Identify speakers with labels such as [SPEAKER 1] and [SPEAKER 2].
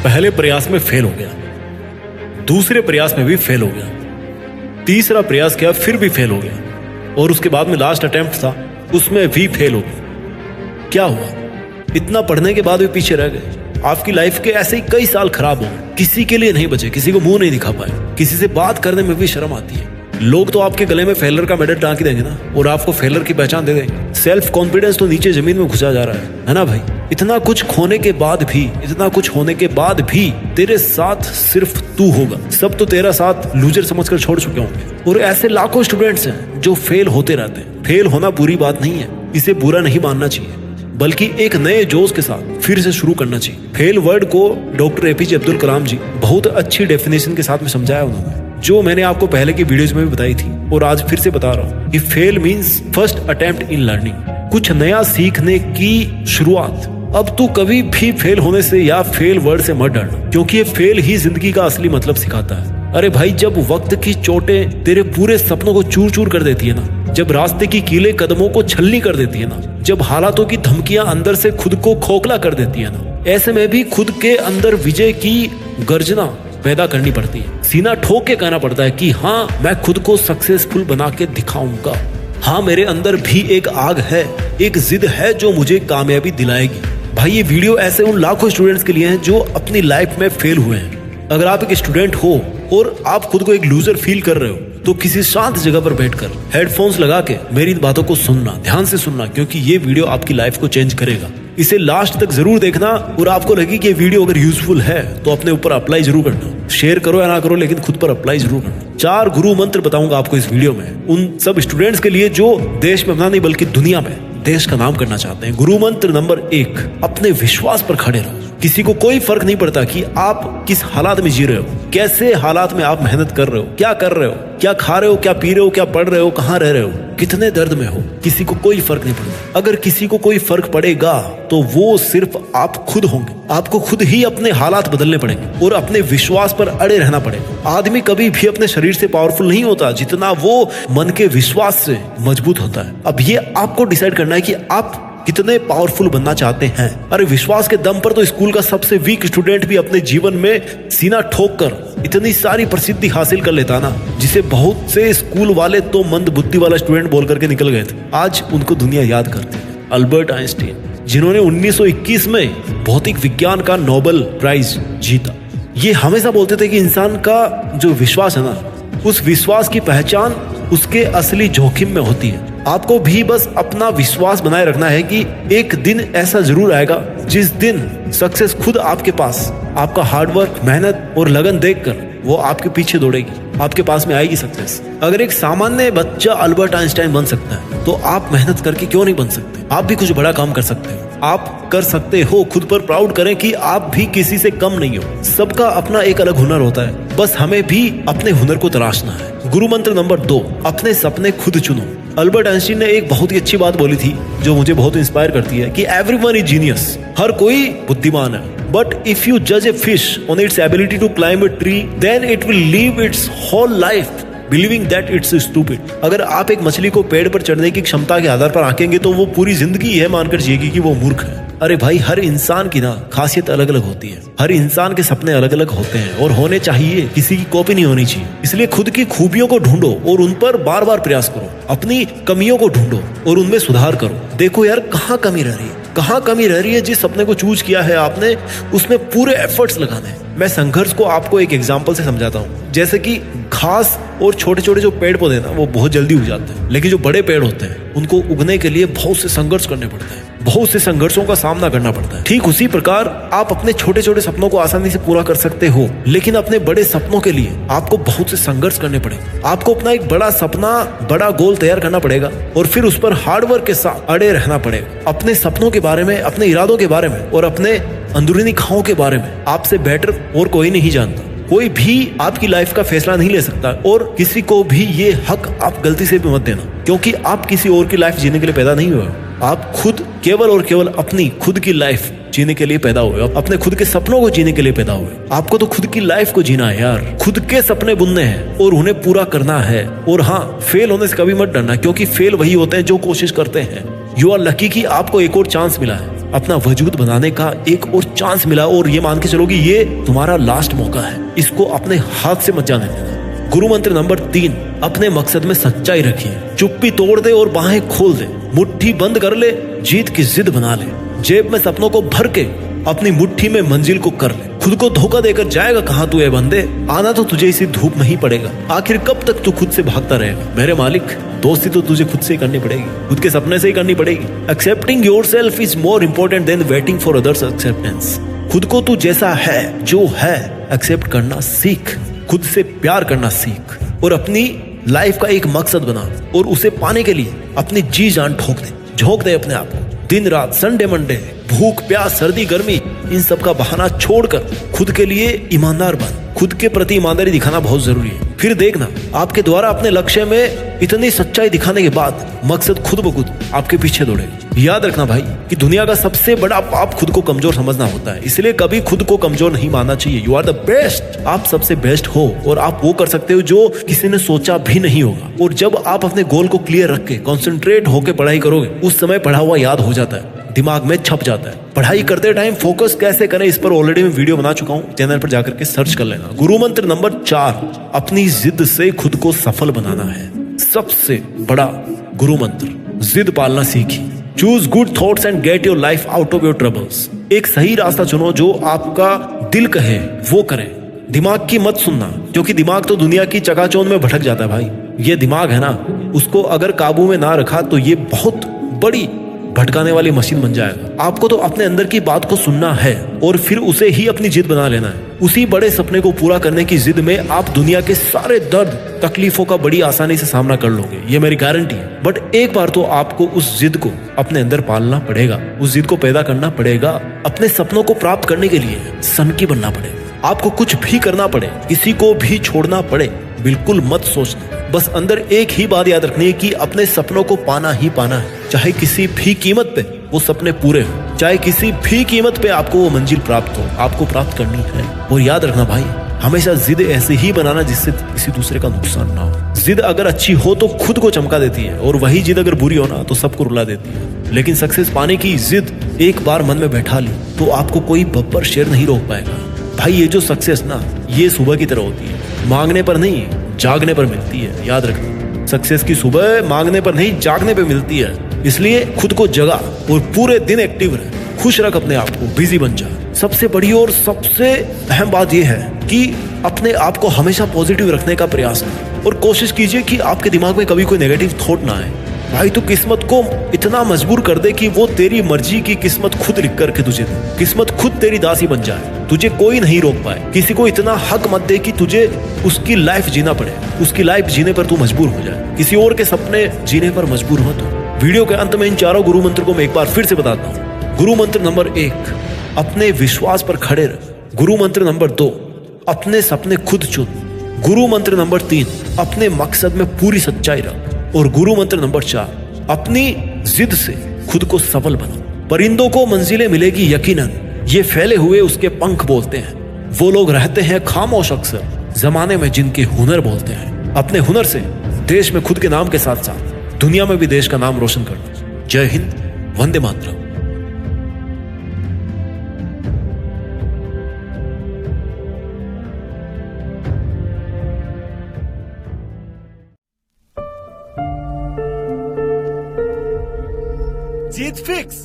[SPEAKER 1] पहले प्रयास में फेल हो गया, दूसरे प्रयास में भी फेल हो गया, तीसरा प्रयास किया फिर भी फेल हो गया, और उसके बाद में लास्ट अटेम्प्ट था उसमें भी फेल हो गया। क्या हुआ? इतना पढ़ने के बाद भी पीछे रह गए। आपकी लाइफ के ऐसे ही कई साल खराब हो गए, किसी के लिए नहीं बचे, किसी को मुंह नहीं दिखा पाए, किसी से बात करने में भी शर्म आती है। लोग तो आपके गले में फेलर का मेडल टांग देंगे ना, और आपको फेलर की पहचान दे देंगे। सेल्फ कॉन्फिडेंस तो नीचे जमीन में घुसा जा रहा है ना भाई। इतना कुछ खोने के बाद भी, इतना कुछ होने के बाद भी तेरे साथ सिर्फ तू होगा। सब तो तेरा साथ लूजर समझकर छोड़ चुके होंगे। और ऐसे लाखों स्टूडेंट्स हैं जो फेल होते रहते हैं। फेल होना बुरी बात नहीं है, इसे बुरा नहीं मानना चाहिए, बल्कि एक नए जोश के साथ फिर से शुरू करना चाहिए। फेल वर्ड को डॉक्टर एपीजे अब्दुल कलाम जी बहुत अच्छी डेफिनेशन के साथ में समझाया उन्होंने, जो मैंने आपको पहले की वीडियोज में भी बताई थी और आज फिर से बता रहा हूँ कि fail means first attempt in learning, कुछ नया सीखने की शुरुआत। अब तू कभी भी फेल होने से या फेल वर्ड से मत डरना, क्योंकि ये फेल ही जिंदगी का असली मतलब सिखाता है। अरे भाई, जब वक्त की चोटें तेरे पूरे सपनों को चूर चूर कर देती है ना, जब रास्ते की कीलें कदमों को छलनी कर देती है ना, जब हालातों की धमकियां अंदर से खुद को खोखला कर देती है ना, ऐसे में भी खुद के अंदर विजय की गर्जना पैदा करनी पड़ती है। सीना ठोक के कहना पड़ता है कि हाँ, मैं खुद को सक्सेसफुल बना के दिखाऊंगा। हाँ, मेरे अंदर भी एक आग है, एक जिद है जो मुझे कामयाबी दिलाएगी। भाई, ये वीडियो ऐसे उन लाखों स्टूडेंट्स के लिए हैं जो अपनी लाइफ में फेल हुए हैं। अगर आप एक स्टूडेंट हो और आप खुद को एक लूजर फील कर रहे हो, तो किसी शांत जगह पर बैठकर हेडफोन्स लगा के मेरी बातों को सुनना, ध्यान से सुनना, क्योंकि ये वीडियो आपकी लाइफ को चेंज करेगा। इसे लास्ट तक जरूर देखना, और आपको लगे कि ये वीडियो अगर यूजफुल है तो अपने ऊपर अप्लाई जरूर करना। शेयर करो या ना करो, लेकिन खुद पर अप्लाई जरूर करना। 4 गुरु मंत्र बताऊंगा आपको इस वीडियो में, उन सब स्टूडेंट्स के लिए जो देश में अपना नहीं बल्कि दुनिया में देश का नाम करना चाहते हैं। गुरु मंत्र नंबर 1, अपने विश्वास पर खड़े रहो। किसी को कोई फर्क नहीं पड़ता कि आप किस हालात में जी रहे हो, कैसे हालात में आप मेहनत कर रहे हो, क्या कर रहे हो, क्या खा रहे हो, क्या पी रहे हो, क्या पढ़ रहे हो, कहाँ रह रहे हो, कितने दर्द में हो, किसी को कोई फर्क नहीं पड़ता। अगर किसी को कोई फर्क पड़ेगा तो वो सिर्फ आप खुद होंगे। आपको खुद ही अपने हालात बदलने पड़ेंगे और अपने विश्वास पर अड़े रहना पड़ेगा। आदमी कभी भी अपने शरीर से पावरफुल नहीं होता जितना वो मन के विश्वास से मजबूत होता है। अब ये आपको डिसाइड करना है कि आप कितने पावरफुल बनना चाहते हैं। अरे, विश्वास के दम पर तो स्कूल का सबसे वीक स्टूडेंट भी अपने जीवन में सीना ठोक कर इतनी सारी प्रसिद्धि हासिल कर लेता ना, जिसे बहुत से स्कूल वाले तो मंद बुद्धि वाला स्टूडेंट बोल करके निकल गए थे। आज उनको दुनिया याद करती है। अल्बर्ट आइंस्टीन, जिन्होंने 1921 में भौतिक विज्ञान का नोबेल प्राइज जीता, ये हमेशा बोलते थे कि इंसान का जो विश्वास है ना, उस विश्वास की पहचान उसके असली जोखिम में होती है। आपको भी बस अपना विश्वास बनाए रखना है कि एक दिन ऐसा जरूर आएगा जिस दिन सक्सेस खुद आपके पास, आपका हार्डवर्क, मेहनत और लगन देखकर वो आपके पीछे दौड़ेगी, आपके पास में आएगी सक्सेस। अगर एक सामान्य बच्चा अल्बर्ट आइंस्टाइन बन सकता है, तो आप मेहनत करके क्यों नहीं बन सकते? आप भी कुछ बड़ा काम कर सकते हो, आप कर सकते हो। खुद पर प्राउड करें कि आप भी किसी से कम नहीं हो। सबका अपना एक अलग हुनर होता है, बस हमें भी अपने हुनर को तराशना है। गुरु मंत्र नंबर 2, अपने सपने खुद चुनो। अल्बर्ट आइंस्टीन ने एक बहुत ही अच्छी बात बोली थी जो मुझे बहुत इंस्पायर करती है कि एवरीवन इज जीनियस, हर कोई बुद्धिमान है, बट इफ यू जज a fish on its ability to climb a tree, then it will live its whole life believing that it's stupid. अगर आप एक मछली को पेड़ पर चढ़ने की क्षमता के आधार पर आंकेंगे तो वो पूरी जिंदगी यह मानकर जिएगी कि वो मूर्ख है। अरे भाई, हर इंसान की ना खासियत अलग अलग होती है, हर इंसान के सपने अलग अलग होते हैं और होने चाहिए, किसी की कॉपी नहीं होनी चाहिए। इसलिए खुद की खूबियों को ढूंढो और उन पर बार बार प्रयास करो। अपनी कमियों को ढूंढो और उनमें सुधार करो। देखो यार, कहाँ कमी रह रही है, कहाँ कमी रह रही है। जिस सपने को चूज किया है आपने, उसमें पूरे एफर्ट्स लगाने हैं। मैं संघर्ष को आपको एक एग्जांपल से समझाता हूँ। जैसे कि घास और छोटे छोटे जो पेड़ पौधे ना, वो बहुत जल्दी उग जाते हैं, लेकिन जो बड़े पेड़ होते हैं उनको उगने के लिए बहुत से संघर्ष करने पड़ते हैं, बहुत से संघर्षों का सामना करना पड़ता है। ठीक उसी प्रकार आप अपने छोटे छोटे सपनों को आसानी से पूरा कर सकते हो, लेकिन अपने बड़े सपनों के लिए आपको बहुत से संघर्ष करने पड़ेंगे। आपको अपना एक बड़ा सपना, बड़ा गोल तैयार करना पड़ेगा और फिर उस पर हार्डवर्क के साथ अड़े रहना पड़ेगा। अपने सपनों के बारे में, अपने इरादों के बारे में और अपने अंदरूनी खाओं के बारे में आपसे बेटर और कोई नहीं जानता। कोई भी आपकी लाइफ का फैसला नहीं ले सकता और किसी को भी ये हक आप गलती से भी मत देना, क्योंकि आप किसी और की लाइफ जीने के लिए पैदा नहीं हुए। आप खुद केवल और केवल अपनी खुद की लाइफ जीने के लिए पैदा हुए, अपने खुद के सपनों को जीने के लिए पैदा हुए। आपको तो खुद की लाइफ को जीना है यार, खुद के सपने बुनने हैं और उन्हें पूरा करना है। और हाँ, फेल होने से कभी मत डरना, क्योंकि फेल वही होते हैं जो कोशिश करते हैं। यू आर लकी कि आपको एक और चांस मिला है। अपना वजूद बनाने का एक और चांस मिला और ये मान के चलो कि ये तुम्हारा लास्ट मौका है, इसको अपने हाथ से मत जाने देना। गुरु मंत्र नंबर 3, अपने मकसद में सच्चाई रखिए। चुप्पी तोड़ दे और बाहें खोल दे, मुट्ठी बंद कर ले, जीत की जिद बना ले, जेब में सपनों को भर के अपनी मुट्ठी में मंजिल को कर ले। खुद को धोखा देकर जाएगा कहाँ तू ए बंदे, आना तो तुझे इसी धूप में ही पड़ेगा। आखिर कब तक तू खुद से भागता रहेगा मेरे मालिक, दोस्ती तो तुझे खुद से ही करनी पड़ेगी, खुद के सपने से ही करनी पड़ेगी। Accepting yourself is more important then waiting for others acceptance. खुद को तू जैसा है, जो है, एक्सेप्ट करना सीख, खुद से प्यार करना सीख और अपनी लाइफ का एक मकसद बना और उसे पाने के लिए अपनी जी जान झोंक दे अपने आप को। दिन रात, संडे मंडे, भूख प्यास, सर्दी गर्मी, इन सब का बहाना छोड़कर खुद के लिए ईमानदार बन। खुद के प्रति ईमानदारी दिखाना बहुत जरूरी है। फिर देखना आपके द्वारा अपने लक्ष्य में इतनी सच्चाई दिखाने के बाद मकसद खुद ब खुद आपके पीछे दौड़ेगा। याद रखना भाई कि दुनिया का सबसे बड़ा पाप खुद को कमजोर समझना होता है, इसलिए कभी खुद को कमजोर नहीं मानना चाहिए। यू आर द बेस्ट, आप सबसे बेस्ट हो और आप वो कर सकते हो जो किसी ने सोचा भी नहीं होगा। और जब आप अपने गोल को क्लियर रख के कॉन्सेंट्रेट होकर पढ़ाई करोगे, उस समय पढ़ा हुआ याद हो जाता है, दिमाग में छप जाता है। पढ़ाई करते टाइम फोकस कैसे करें, इस पर ऑलरेडी मैं वीडियो बना चुका हूँ, चैनल पर जाकर के सर्च कर लेना। गुरु मंत्र नंबर 4, अपनी जिद से खुद को सफल बनाना है। सबसे बड़ा गुरु मंत्र, जिद पालना सीखिए। Choose good thoughts and get your life out of your troubles. एक सही रास्ता चुनो, जो आपका दिल कहे वो करें। दिमाग की मत सुनना, क्योंकि दिमाग तो दुनिया की चकाचौंध में भटक जाता है भाई। ये दिमाग है ना, उसको अगर काबू में ना रखा तो ये बहुत बड़ी भटकाने वाली मशीन बन जाएगा। आपको तो अपने अंदर की बात को सुनना है और फिर उसे ही अपनी जिद बना लेना है। उसी बड़े सपने को पूरा करने की जिद में आप दुनिया के सारे दर्द तकलीफों का बड़ी आसानी से सामना कर लोगे, ये मेरी गारंटी है। बट एक बार तो आपको उस जिद को अपने अंदर पालना पड़ेगा, उस जिद को पैदा करना पड़ेगा। अपने सपनों को प्राप्त करने के लिए सनकी बनना पड़ेगा। आपको कुछ भी करना पड़े, किसी को भी छोड़ना पड़े, बिल्कुल मत सोचना। बस अंदर एक ही बात याद रखनी है कि अपने सपनों को पाना ही पाना है, चाहे किसी भी कीमत पे वो सपने पूरे हो, चाहे किसी भी कीमत पे आपको वो मंजिल प्राप्त हो, आपको प्राप्त करनी है। और याद रखना भाई, हमेशा जिद ऐसे ही बनाना जिससे किसी दूसरे का नुकसान ना हो। जिद अगर अच्छी हो तो खुद को चमका देती है, और वही जिद अगर बुरी हो ना तो सबको रुला देती है। लेकिन सक्सेस पाने की जिद एक बार मन में बैठा ली तो आपको कोई बब्बर शेर नहीं रोक पाएगा। भाई ये जो सक्सेस ना, ये सुबह की तरह होती है, मांगने पर नहीं जागने पर मिलती है। याद रखना, सक्सेस की सुबह मांगने पर नहीं जागने पर मिलती है। इसलिए खुद को जगा और पूरे दिन एक्टिव रह, खुश रख अपने आप को, बिजी बन जा। सबसे बड़ी और सबसे अहम बात यह है कि अपने आप को हमेशा पॉजिटिव रखने का प्रयास करें और कोशिश कीजिए कि आपके दिमाग में कभी कोई नेगेटिव थॉट ना आए। भाई तू किस्मत को इतना मजबूर कर दे कि वो तेरी मर्जी की किस्मत खुद लिख करके तुझे दे, किस्मत खुद तेरी दासी बन जाए, तुझे कोई नहीं रोक पाए। किसी को इतना हक मत दे कि तुझे उसकी लाइफ जीना पड़े, उसकी लाइफ जीने पर तू मजबूर हो जाए, किसी और के सपने जीने पर मजबूर मत हो। वीडियो के अंत में इन चारों गुरु मंत्र को मैं एक बार फिर से बताता हूँ। गुरु मंत्र नंबर 1, अपने विश्वास पर खड़े रह। गुरु मंत्र नंबर 2, अपने सपने खुद चुन। गुरु मंत्र नंबर 3, अपने मकसद में पूरी सच्चाई रख। और गुरु मंत्र नंबर 4, अपनी जिद से खुद को सफल बना। परिंदों को मंजिलें मिलेगी यकीनन, ये फैले हुए उसके पंख बोलते हैं। वो लोग रहते हैं खामोश अक्सर, जमाने में जिनके हुनर बोलते हैं। अपने हुनर से देश में खुद के नाम के साथ साथ दुनिया में भी देश का नाम रोशन करना। जय हिंद, वंदे मातरम।
[SPEAKER 2] जीत फिक्स।